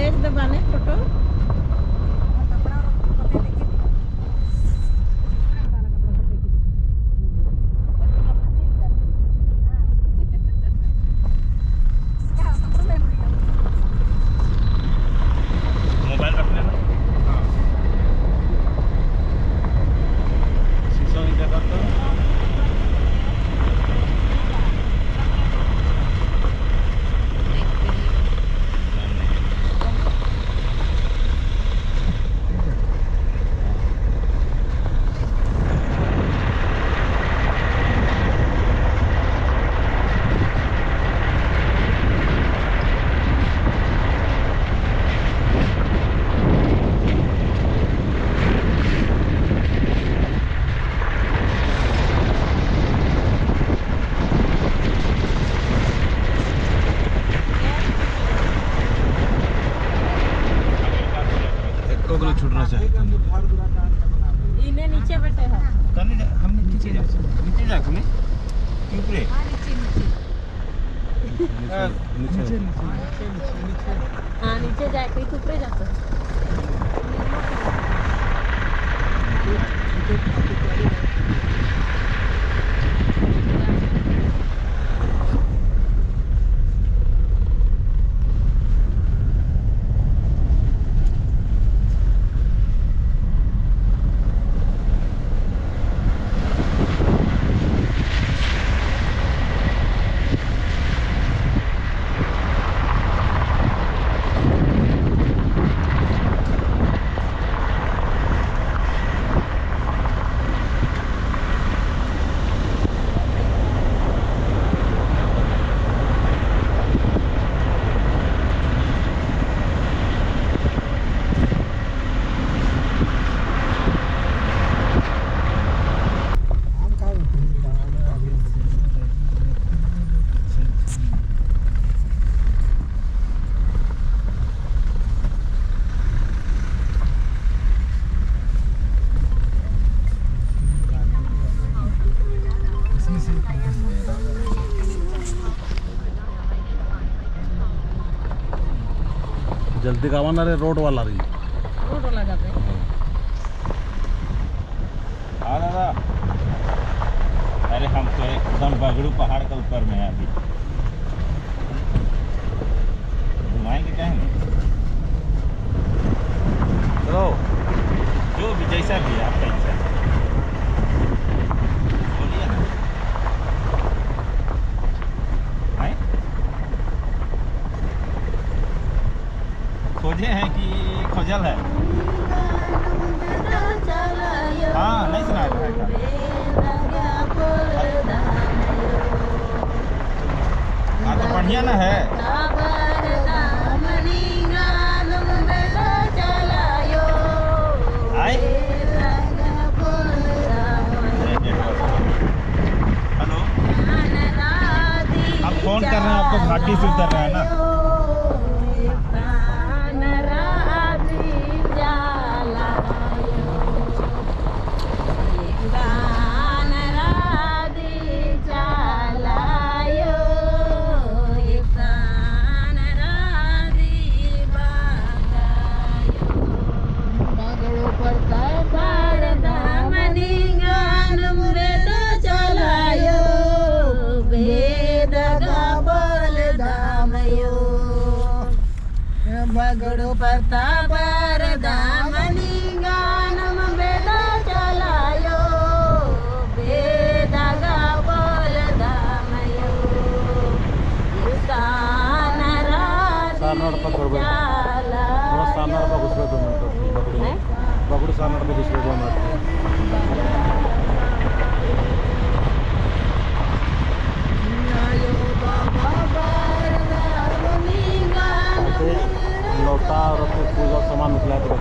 भेज दबाने photo mobile रख लेना। शीशों की जगह तो छूटना चाहिए। इन्हें नीचे बैठे हैं हम नीचे जा नीचे ऊपर हाँ नीचे जाके ऊपर जाते जल्दी का आवाना रे रोड वाला रही रोड वाला जाते हैं हाँ दादा। अरे हम तो एकदम बगड़ू पहाड़ के ऊपर में है अभी। घुमाएंगे कहेंगे चलो जो भी जैसा भी है आपका इच्छा बोलिए ना। आए खोजे हैं कि खोजल है। हाँ नहीं सुना है हाँ तो बढ़िया ना है। आए हेलो आप फोन कर रहे हैं आपको घाटी से उतर रहा है ना। बगड़ो प्रताप दामनी गानम बेदा चलायो बेदा गा बोल दामयो कान बगड़ू सानड़ पे घुस लौटा और अपने पूजा सामान निकला और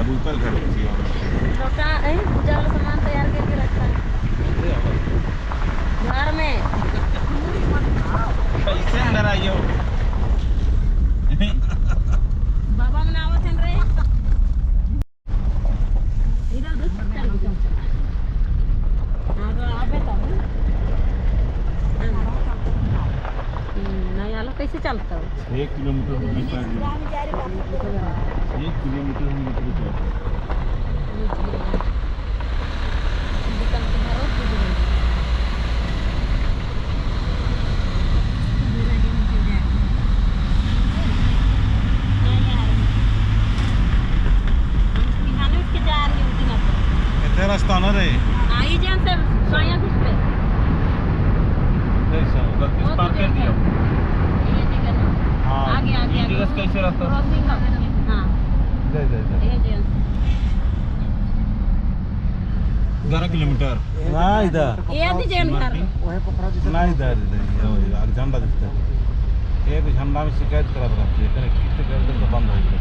अब ऊपर घर होती है छोटा पूजा वाला सामान तैयार करके रखा है घर में। कैसे अंदर आइयो बाबा मनावत हैं रे इधर देख चल हां तो आबे तो नहीं आलो कैसे चलता हो 1 किलोमीटर हम निकल गए 1 किलोमीटर हम निकल गए दुकान के बाहर उठ गए इतना रास्ता ना रे आई जान से सोया कुछ पे कैसा उधर किस पार कर दिया ये जगह ना हां आगे आगे ये जगह कैसे रास्ता क्रॉसिंग का हां दे ये जगह 11 किलोमीटर ना इधर ये आदि जैन घर ना इधर इधर झंडा दिखता है एक झंडा में शिकायत करा रहती है कितने कर दे तो बंद हो गया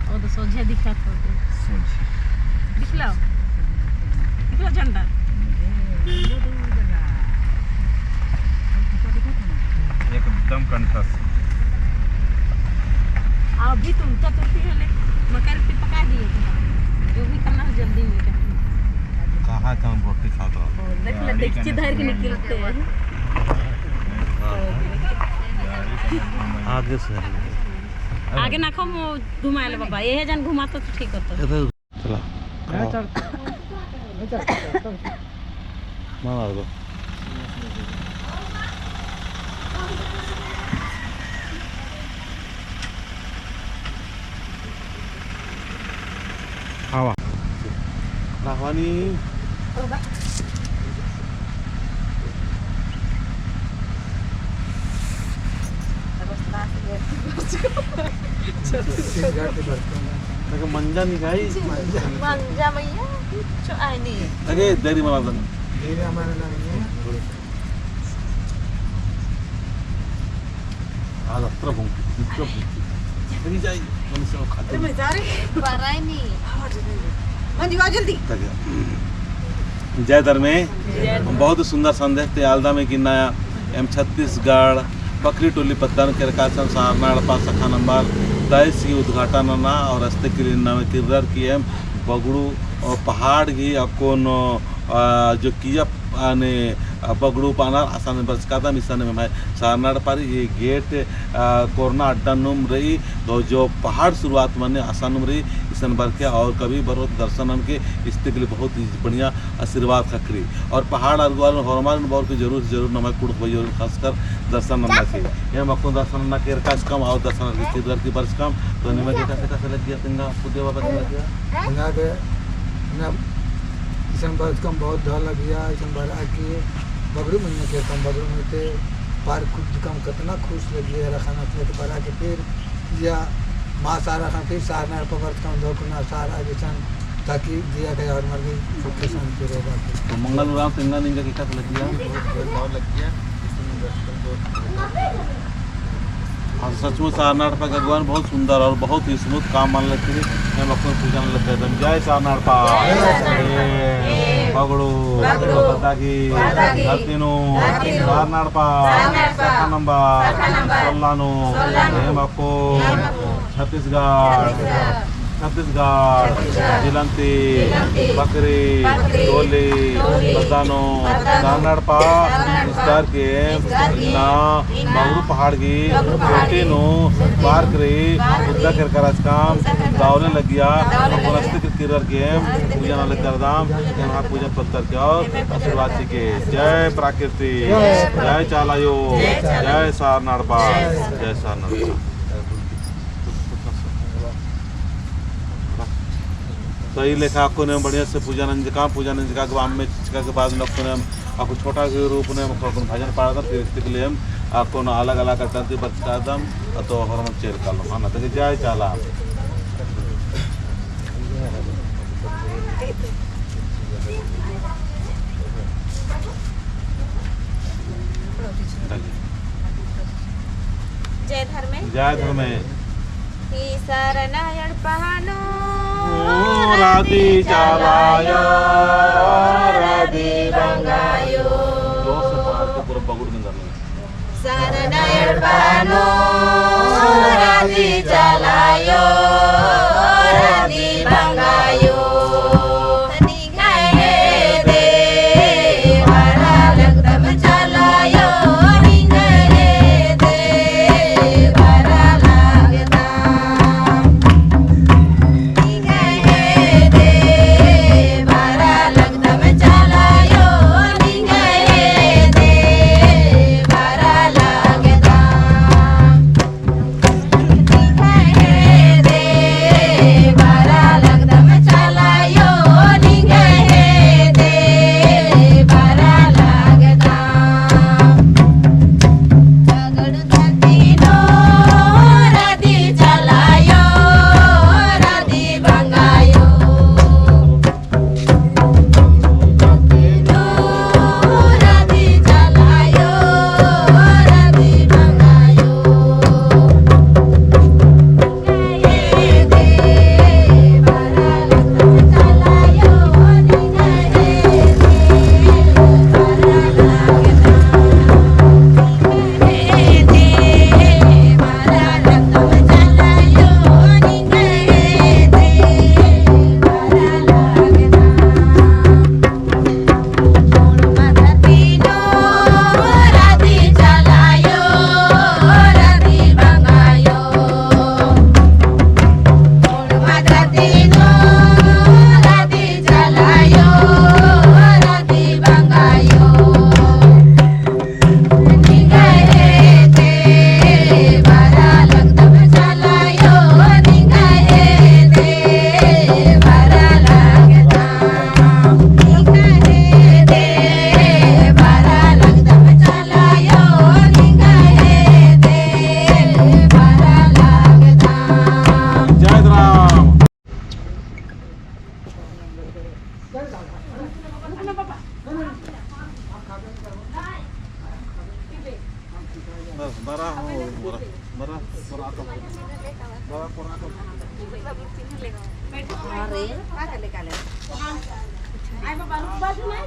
वो तो सोझे दिखा तो दिखला झंडा एकदम कंठस्थ अभी तुम चतुर्थी है मकर पे पका दिए जो भी करना है जल्दी में कर कहाँ था हम रोटी खाता देख ले देखिए धर के निकलते हैं आगे से आगे ना खम घुमा ले बाबा ये जन घुमाता तो ठीक होता चला मार दो हवा राहवानी मंजा नहीं खाई मंजा भैया जो आई नहीं अरे देरी मारा दन धीरे हमारे नहीं है आज अत्र भूखी इतना भूखी लगी जाए मनुष्य खाते तुम्हें सारे पराई नहीं मंजू आ जल्दी जय धर्मे बहुत सुंदर संदेश थे आलदा में कि नया एम छत्तीसगढ़ पकड़ी टोली पत्तन के रकासन सारनाड़ पास सखा नंबर 23 की उद्घाटन ना और रस्ते के लिए नवे किरर की एम बगड़ू और पहाड़ की अकोन जो किया ने बगड़ू पाना आसान बस कादा मिशन में मैं सारनाड़ पारी ये गेट कोरोना अड्डा नुम रही तो जो पहाड़ शुरुआत मैंने आसान रही इसन भर के और कभी बरोत दर्शन के इसके लिए बहुत ही बढ़िया आशीर्वाद खकरी और पहाड़ अरगवाल हरमान बोर के जरूर नमक कुड़ जरूर खासकर दर्शन नन्ना के ये मक्को दर्शन नन्ना के रकाश कम और दर्शन की वर्ष कम तो निमक कैसे लग गया तिंगा पुदे बाबा लग गया यहाँ के ना इसन बरस कम बहुत डर लग गया इसन भर आके बगड़ू महीने के कम बगड़ू में थे पार कुछ कम कितना खुश लग गया रखाना थे तो पर आके फिर या माँ सारा खान फिर सारनार पकड़ कम धोकना सारा किसान ताकि दिया गया और मर गई सुख शांति रहे बाकी तो मंगल राम तिंगा निंगा के कैसे लग गया बहुत लग गया और सचमुच सारनाड़ का भगवान बहुत सुंदर और बहुत ही स्मूथ काम मान लेते थे हम अपने पूजा में लगते थे जय सारनाड़ पा पगड़ू पता की हतिनो सारनाड़ पा सखा नंबर 16 नो हम आपको छत्तीसगढ़ जिलंती बकरी टोली पतानो सारनाड़ पा विस्तार के ना मंगरू पहाड़ की छोटी नो पार करी उद्दा कर करास काम दावले लग गया रस्ते के किरर के पूजा नाले करदाम यहाँ पूजा पत्थर के और आशीर्वाद के जय प्रकृति जय चालायो जय सारनाड़ पा जय सारनाड़ पा सही लेखा आपको ने बढ़िया से पूजा नंज का गाँव में चिका के बाद में आपको ने आपको छोटा के रूप में भजन पड़ा था फिर इसके लिए हम आपको ना अलग अलग करते बच्चा दम तो हरमन चेर कर लो हाँ ना तो जय चाला जय धर्मे ही शरणायण पहानो राधी चालायो राधी बंगायो जोर से पहाड़ के पूरा बगुड़ में करना शरणायण पहानो राधी चालायो राधी बंगायो निगाहे दे वारा लगदम चालायो निगाहे दे वारा लागदा निगाहे दे वारा लगदम चालायो निगाहे दे वारा लागदा निगाहे दे वारा लगदम चालायो निगाहे दे वारा लागदा जगड़ धरतीनो राधी चालायो राधी बंगायो धरतीनो राधी चालायो राधी बंगायो निगाहे दे वारा लगदम चालायो निगाहे दे वारा लागदा जय राम बस बड़ा हो बड़ा बड़ा बड़ा बड़ा अरे का ले काले आई बाबा रुक बाजू में